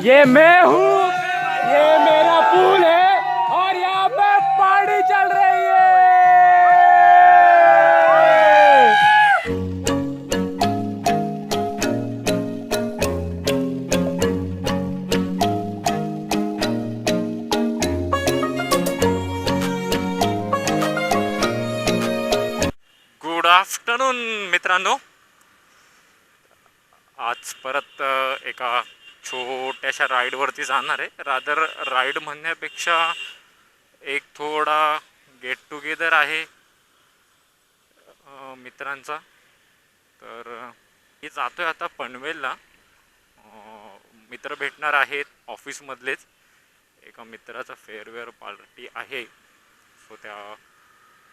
ये मैं हूँ, ये मेरा पूल है और यहाँ पे पार्टी चल रही है। गुड आफ्टरनून मित्रांनो, आज परत एका छोट्याशा राईडवरती जाणार आहे. रादर राईड म्हणण्यापेक्षा एक थोडा गेट टुगेदर आहे मित्रांचा. तर मी जातोय आता पनवेलला. मित्र भेटणार आहेत ऑफिसमधलेच. एका मित्राचा फेअरवेअर पार्टी आहे, सो त्या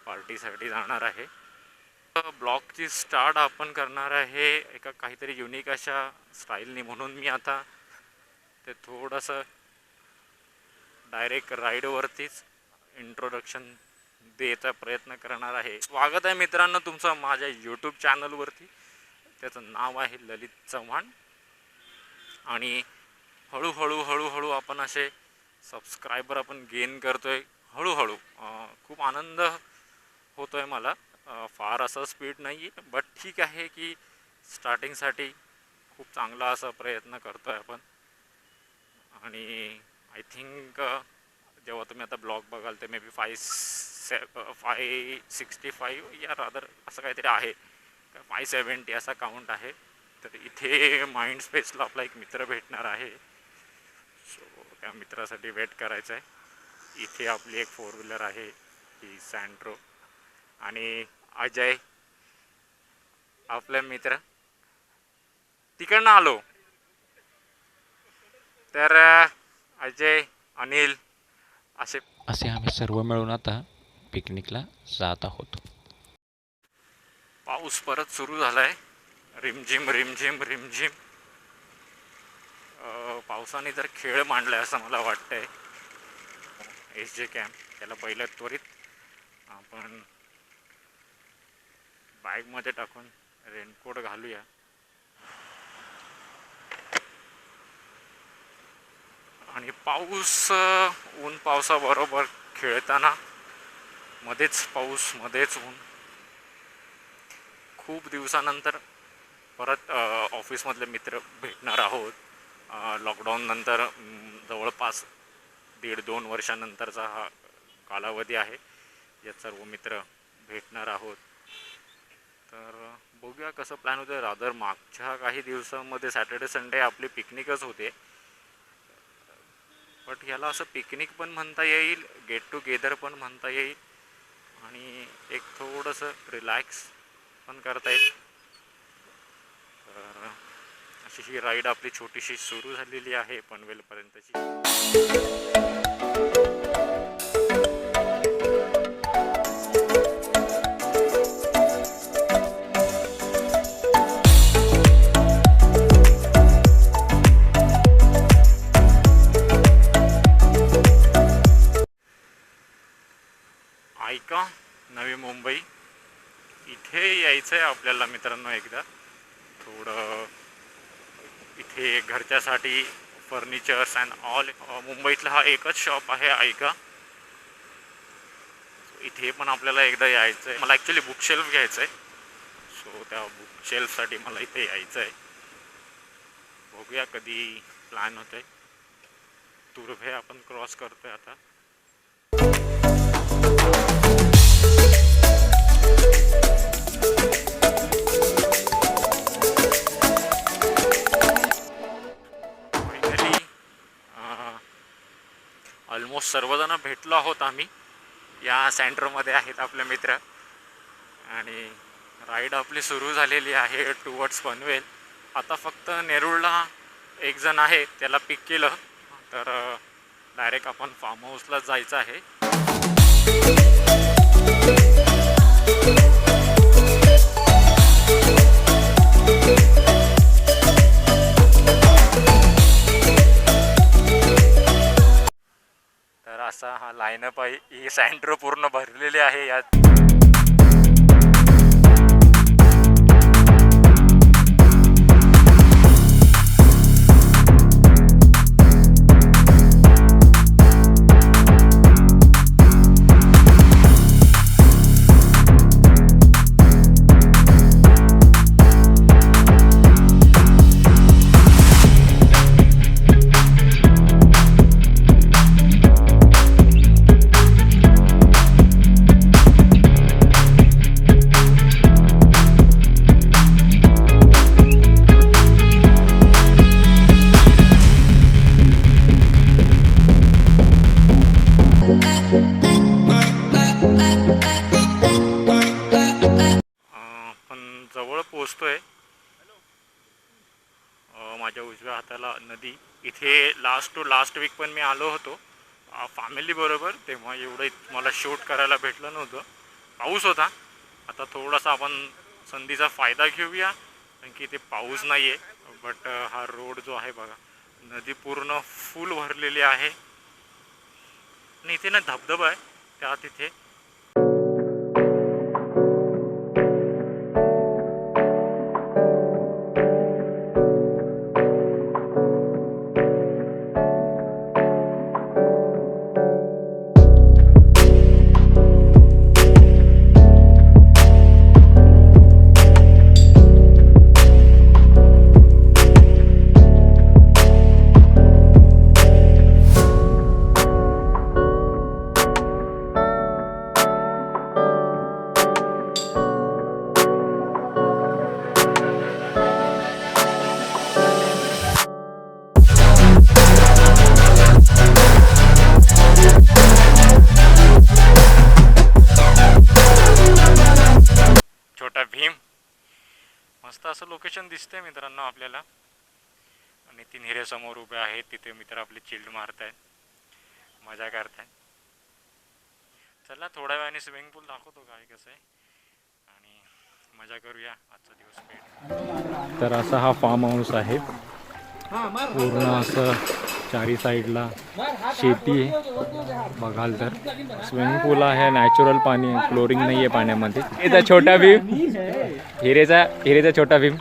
पार्टीसाठी जाणार आहे. ब्लॉगची स्टार्ट आपण करणार आहे एका काहीतरी युनिक अशा स्टाईलनी, म्हणून मी आता ते थोडंसं डायरेक्ट राईडवरतीच इंट्रोडक्शन द्यायचा प्रयत्न करणार आहे. स्वागत आहे मित्रांनो तुमचं माझ्या यूट्यूब चॅनलवरती. त्याचं नाव आहे ललित चव्हाण. आणि हळूहळू आपण असे सबस्क्रायबर आपण गेन करतोय हळूहळू. खूप आनंद होतोय मला. फार असा स्पीड नाही आहे, बट ठीक आहे की स्टार्टिंगसाठी खूप चांगला असा प्रयत्न करतो आहे आपण. आणि आय थिंक जेव्हा तुम्ही आता ब्लॉग बघाल ते मे बी 565 या रादर असं काहीतरी आहे, 570 असा काउंट आहे. तर इथे माइंड स्पेसला आपला एक मित्र भेटणार आहे, सो त्या मित्रासाठी वेट करायचं आहे. इथे आपली एक 4 व्हीलर आहे, ही सँट्रो. आणि अजय आपले मित्र तिकडनं आलो. तर अजय, अनिल असे आम्ही सर्व मिळून आता पिकनिकला जात आहोत. पाऊस परत सुरू झालाय, रिमझिम रिमझिम रिमझिम. पावसाने जर खेळ मांडलाय असं मला वाटतंय. SJ कॅम्प त्याला पहिलं त्वरित आपण बॅगमध्ये टाकून रेनकोट घालूया. आणि पाऊस ऊन पावसाबरोबर खेळताना मध्येच पाऊस मध्येच ऊन. खूप दिवसानंतर परत ऑफिसमधले मित्र भेटणार आहोत. लॉकडाऊन नंतर जवळपास 1.5-2 वर्षानंतरचा हा कालावधी आहे. यात सर्व मित्र भेटणार आहोत. तर बघूया कसं प्लॅन होतं. रादर मागच्या काही दिवसांमध्ये सॅटर्डे संडे आपली पिकनिकच होते, बट ह्याला असं पिकनिक पण म्हणता येईल, गेट टुगेदर पण म्हणता येईल, आणि एक थोडंसं रिलॅक्स पण करता येईल. तर अशी ही राईड आपली छोटीशी सुरू झालेली आहे पनवेलपर्यंतची. ऐका, नवी मुंबई इथे यायचं आहे आपल्याला मित्रांनो एकदा. थोडं इथे घरच्यासाठी फर्निचर्स अँड ऑल. मुंबईतला हा एकच शॉप आहे ऐका. इथे पण आपल्याला एकदा यायचं आहे. मला ॲक्च्युली बुकशेल्फ घ्यायचं आहे, सो त्या बुकशेल्फसाठी मला इथे यायचं आहे. बघूया कधी प्लॅन होतं आहे. तुर्भे आपण क्रॉस करतोय आता. ऑलमोस्ट सर्वजण भेटलो आहोत आम्ही. या सेंटरमध्ये आहेत आपले मित्र. आणि राईड आपली सुरू झालेली आहे टुवर्ड्स पनवेल. आता फक्त नेरूळला एक जण आहे, त्याला पिक केलं तर डायरेक्ट आपण फार्म हाऊसला जायचं आहे. तर असा हा लाईनअप आहे. ही सँट्रो पूर्ण भरलेली आहे यात. पोचतोय. माझ्या उजव्या हाताला नदी. इथे लास्ट टू लास्ट वीक पण मी आलो होतो फॅमिली बरोबर, तेव्हा एवढं मला शूट करायला भेटलं नव्हतं, पाऊस होता. आता थोडासा आपण संधीचा फायदा घेऊया कारण की इथे पाऊस नाही आहे. बट हा रोड जो आहे बघा, नदी पूर्ण फुल भरलेली आहे आणि इथे ना धबधबा आहे त्या तिथे. छोटा भीम, मस्त असं लोकेशन दिसतंय मित्रांनो आपल्याला. आणि 3 हिरे समोर उभे आहेत, तिथे मित्र आपले चिल्ड मारतायत, मजा करतायत. चला थोड्या वेळाने स्विमिंग पूल दाखवतो काय कसं आहे आणि मजा करूया आजचा दिवस स्पेंड. तर असा हा फार्म हाऊस आहे, पूर्ण असं चारी साईडला शेती आहे. बघाल तर स्विमिंग पूल आहे, नॅचरल पाणी आहे, क्लोरिंग नाही आहे पाण्यामध्ये. हिरेचा छोटा भीम, हिरेचा छोटा भीम.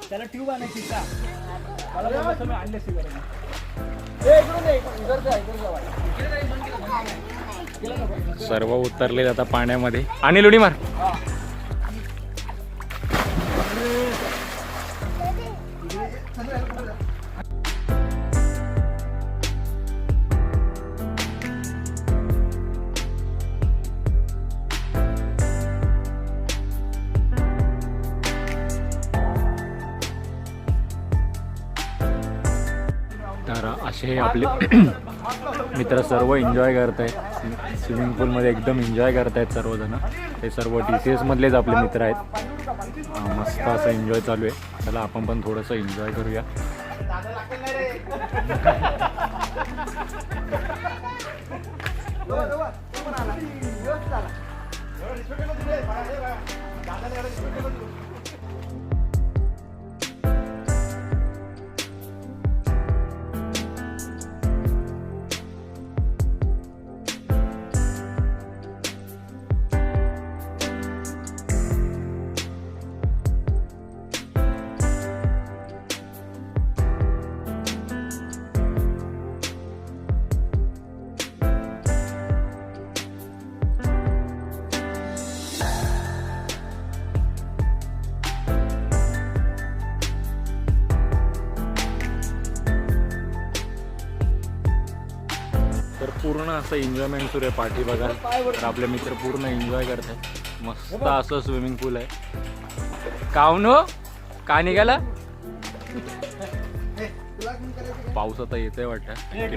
त्याला ट्यूब आणायची का? सर्व उतरले जातात पाण्यामध्ये आणि लुडी मार. तर असे आपले मित्र सर्व एन्जॉय करत आहेत स्विमिंग पूलमध्ये, एकदम एन्जॉय करत आहेत सर्वजण. ते सर्व TCS मधलेच आपले मित्र आहेत. मस्त असं एन्जॉय चालू आहे. चला आपण पण थोडंसं एन्जॉय करूया. तर पूर्ण असं एन्जॉयमेंट सुरू आहे पाठी बघा. तर आपले मित्र पूर्ण एन्जॉय करतात. मस्त असं स्विमिंग पूल आहे. काऊन हो का निघाला? पाऊस आता येतोय वाटतं,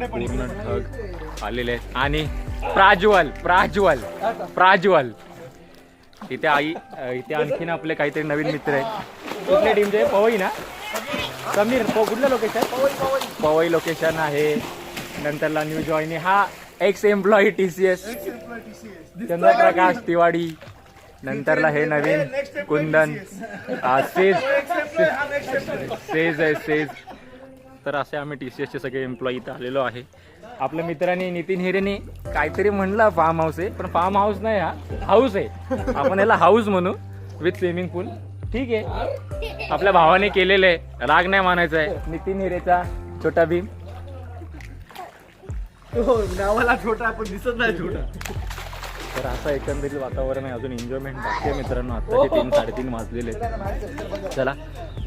पूर्ण ढग आलेले आहेत. आणि प्राज्वल इथे आणखीन आपले काहीतरी नवीन मित्र आहेत. कुठल्या टीमचे? पवई ना? समीर कुठलं लोकेशन? पवई लोकेशन आहे. नंतरला न्यू जॉईनिंग हा ex employee TCS Chandraprakash Tiwadi. नंतरला हे नवीन कुंदन सेज. तर असे आम्ही TCSचे सगळे एम्प्लॉई इथं आलेलो आहे. आपल्या मित्रांनी नितीन हिरेने काहीतरी म्हणलं फार्म हाऊस आहे, पण फार्म हाऊस नाही, हा हाऊस आहे. आपण याला हाऊस म्हणू विथ स्विमिंग पूल. ठीक आहे, आपल्या भावाने केलेलं आहे, राग नाही मानायचा आहे. नितीन हिरेचा छोटा भीम. नावाला छोटा पण दिसत नाही छोटा. तर असं एकंदरीत वातावरण आहे. अजून एन्जॉयमेंट बाकी आहे मित्रांनो. आत्ताचे 3-3:30 वाजलेले. चला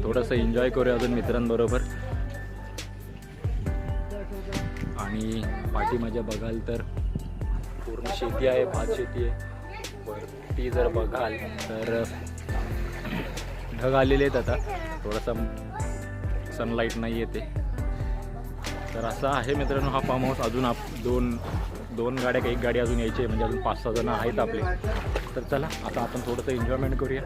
थोडंसं एन्जॉय करूया अजून मित्रांबरोबर. आणि पाठीमागे बघाल तर पूर्ण शेती आहे, भात शेती आहे. वरती जर बघाल तर ढग आलेले आहेत. आता थोडासा सनलाईट नाही येते. तर असं आहे मित्रांनो हा फार्म हाऊस. अजून दोन गाड्या एक गाडी अजून यायची आहे, म्हणजे अजून 5-6 जण आहेत आपले. तर चला आता आपण थोडंसं एन्जॉयमेंट करूया.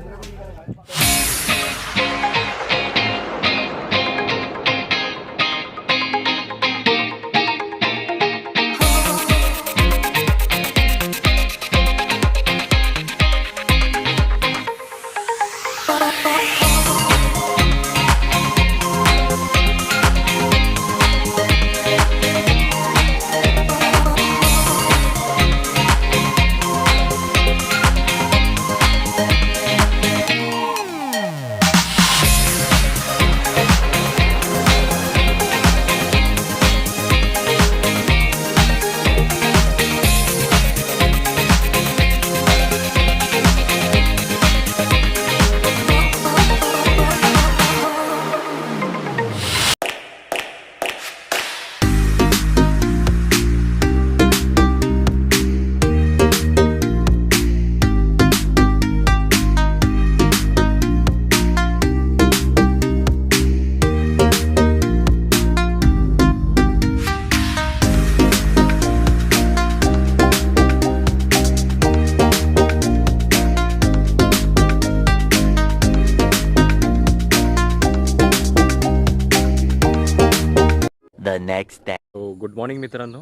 The next day. Good morning मित्रांनो.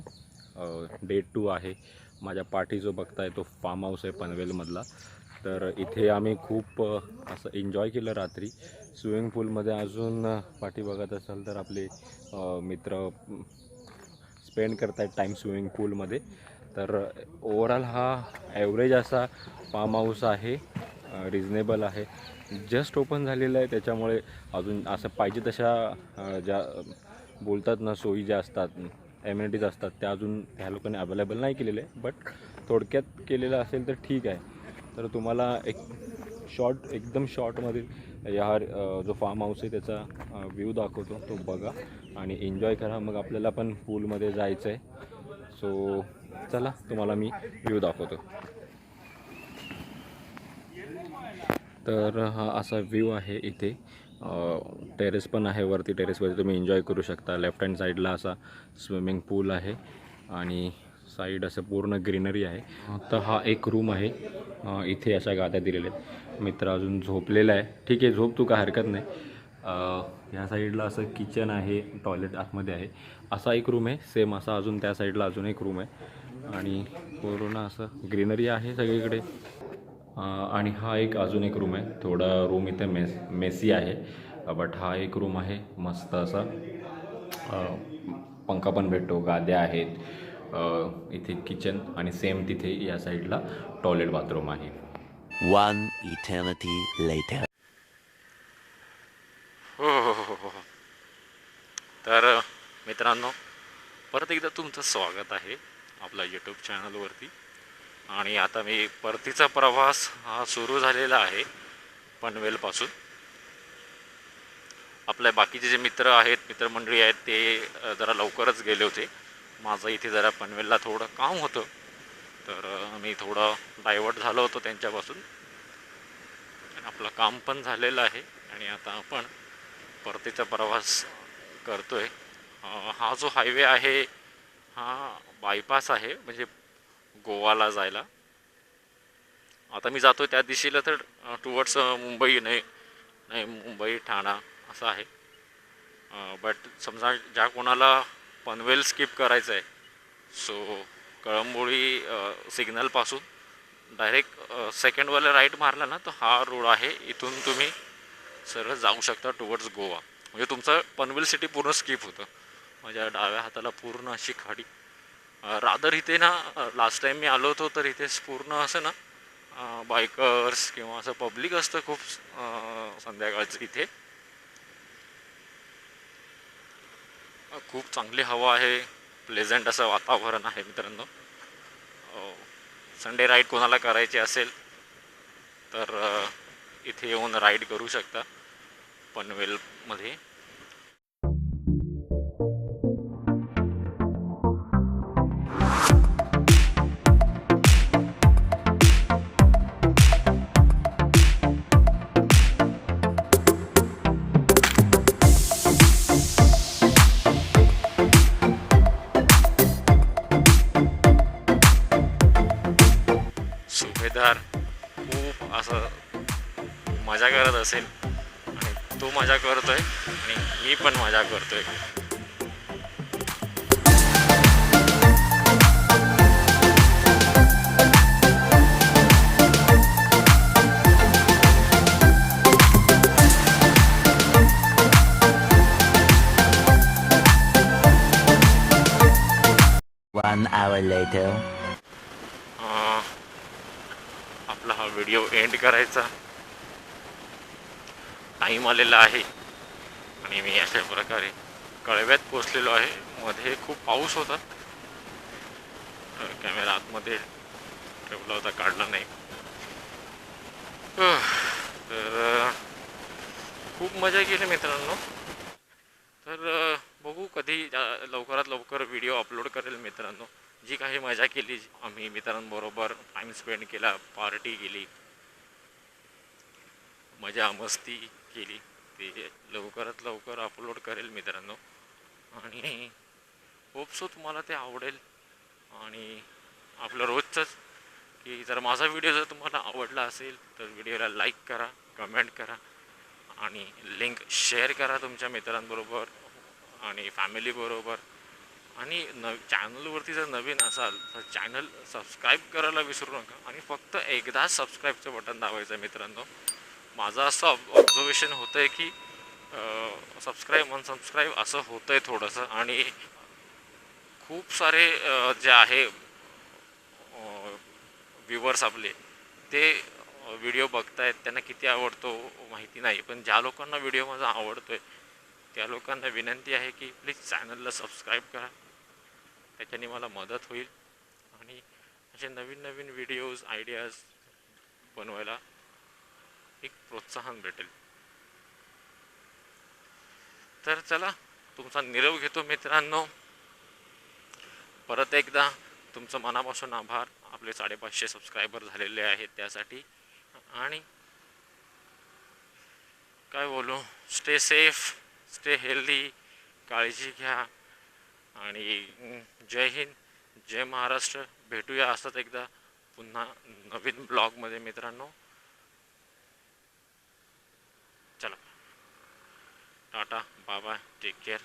डे 2 आहे. माझ्या पाठी जो बघताय तो फार्म हाऊस आहे पनवेलमधला. तर इथे आम्ही खूप असं एन्जॉय केलं रात्री. स्विमिंग पूलमध्ये अजून पाठी बघत असाल तर आपले मित्र स्पेंड करतायत टाईम स्विमिंग पूलमध्ये. तर ओवरऑल हा ॲव्हरेज असा फार्म हाऊस आहे. रिजनेबल आहे. जस्ट ओपन झालेलं आहे, त्याच्यामुळे अजून असं पाहिजे तशा ज्या बोलतात ना सोयी ज्या असतात, एम्युनिटीज असतात, त्या अजून ह्या लोकांनी अवेलेबल नाही केलेले आहे. बट थोडक्यात केलेलं असेल तर ठीक आहे. तर तुम्हाला एक एकदम शॉर्टमध्ये या जो फार्म हाऊस आहे त्याचा व्ह्यू दाखवतो, तो बघा आणि एन्जॉय करा. मग आपल्याला पण पूलमध्ये जायचं आहे. सो चला तुम्हाला मी व्ह्यू दाखवतो. तर हा असा व्ह्यू आहे. इथे टेरेस पण आहे. वरती टेरेसवरती तुम्ही एन्जॉय करू शकता. लेफ्ट हँड साईडला असा स्विमिंग पूल आहे आणि साईड असं पूर्ण ग्रीनरी आहे. तर हा एक रूम आहे. इथे अशा गाद्या दिलेल्या आहेत. मित्र अजून झोपलेला आहे. ठीक आहे, झोप तू काय हरकत नाही. ह्या साईडला असं किचन आहे, टॉयलेट आतमध्ये आहे. असा एक रूम आहे. सेम असा अजून त्या साईडला अजून एक रूम आहे आणि पूर्ण असं ग्रीनरी आहे सगळीकडे. आणि हा एक अजून एक रूम आहे. थोडा रूम इथे मेसी आहे, बट हा एक रूम आहे मस्त असा. पंखा पण भेटतो, गाद्या आहेत. इथे किचन आणि सेम तिथे या साईडला टॉयलेट बाथरूम आहे. One eternity later. हो. तर मित्रांनो परत एकदा तुमचं स्वागत आहे आपल्या यूट्यूब चॅनलवरती. आणि आता मी परतीचा प्रवास हा सुरू झालेला आहे पनवेलपासून. आपल्या बाकीचे जे मित्र आहेत, मित्रमंडळी आहेत, ते जरा लवकरच गेले होते. माझं इथे जरा पनवेलला थोडं काम होतं, तर मी थोडं डायवर्ट झालो होतो त्यांच्यापासून. आणि आपलं काम पण झालेलं आहे आणि आता आपण परतीचा प्रवास करतो आहे. हा जो हायवे आहे हा बायपास आहे, म्हणजे गोवाला जायला. आता मी जातो त्या दिशेला, तर टुवर्ड्स मुंबई नाही मुंबई ठाणा असं आहे. बट समजा ज्या कोणाला पनवेल स्किप करायचं आहे, सो कळंबोळी सिग्नलपासून डायरेक्ट सेकंडवाला राईट मारला ना, तर हा रोड आहे. इथून तुम्ही सरळ जाऊ शकता टुवर्ड्स गोवा. म्हणजे तुमचं पनवेल सिटी पूर्ण स्किप होतं. माझ्या डाव्या हाताला पूर्ण अशी खाडी. रादर इथे ना लास्ट टाईम मी आलो होतो तर इथे पूर्ण असं ना बायकर्स किंवा असं पब्लिक असतं खूप संध्याकाळचं. इथे खूप चांगली हवा आहे, प्लेझंट असं वातावरण आहे मित्रांनो. संडे राईड कोणाला करायची असेल तर इथे येऊन राईड करू शकता पनवेलमध्ये. असं मजा करत असेल आणि तो मजा करतोय आणि मी पण मजा करतोय. One hour later. आपला हा व्हिडिओ एंड करायचा टाईम आलेला आहे आणि मी अशा प्रकारे कळव्यात पोचलेलो आहे. मध्ये खूप पाऊस होता, कॅमेरा आतमध्ये ठेवला होता, काढला नाही. तर खूप मजा केली मित्रांनो. तर बघू कधी लवकरात लवकर व्हिडिओ अपलोड करेल मित्रांनो. जी काही मजा केली आम्ही मित्रांबरोबर, टाईम स्पेंड केला, पार्टी केली, मजा मस्ती केली, ते लवकरात लवकर अपलोड करेल मित्रांनो. आणि होप सो तुम्हाला ते आवडेल. आणि आपलं रोजचंच की जर माझा व्हिडिओ जर तुम्हाला आवडला असेल तर व्हिडिओला लाईक करा, कमेंट करा आणि लिंक शेअर करा तुमच्या मित्रांबरोबर आणि फॅमिलीबरोबर. आणि चॅनलवरती जर नवीन असाल तर चॅनल सबस्क्राईब करायला विसरू नका आणि फक्त एकदाच सबस्क्राईबचं बटन दाबायचं मित्रांनो. माझं असं ऑब्झर्वेशन होतं आहे की सबस्क्राईब अनसबस्क्राईब असं होतं आहे थोडंसं. आणि खूप सारे जे आहे व्ह्युअर्स आपले ते व्हिडिओ बघतायत, त्यांना किती आवडतो माहिती नाही, पण ज्या लोकांना व्हिडिओ माझा आवडतो आहे त्या लोकांना विनंती आहे की प्लीज चॅनलला सबस्क्राईब करा. त्याच्याने मला मदत होईल आणि असे नवीन नवीन व्हिडिओज आयडियाज बनवायला एक प्रोत्साहन भेटेल. तर चला, तुमचा निरोप घेतो मित्रांनो. परत एकदा तुमचं मनापासून आभार. आपले 550 सबस्क्रायबर झालेले आहेत त्यासाठी. आणि काय बोलू, स्टे सेफ, स्टे हेल्दी, काळजी घ्या आणि जय हिंद, जय महाराष्ट्र. भेटूया असंच एकदा पुन्हा नवीन ब्लॉगमध्ये मित्रांनो. चला, tata, bye bye, take care.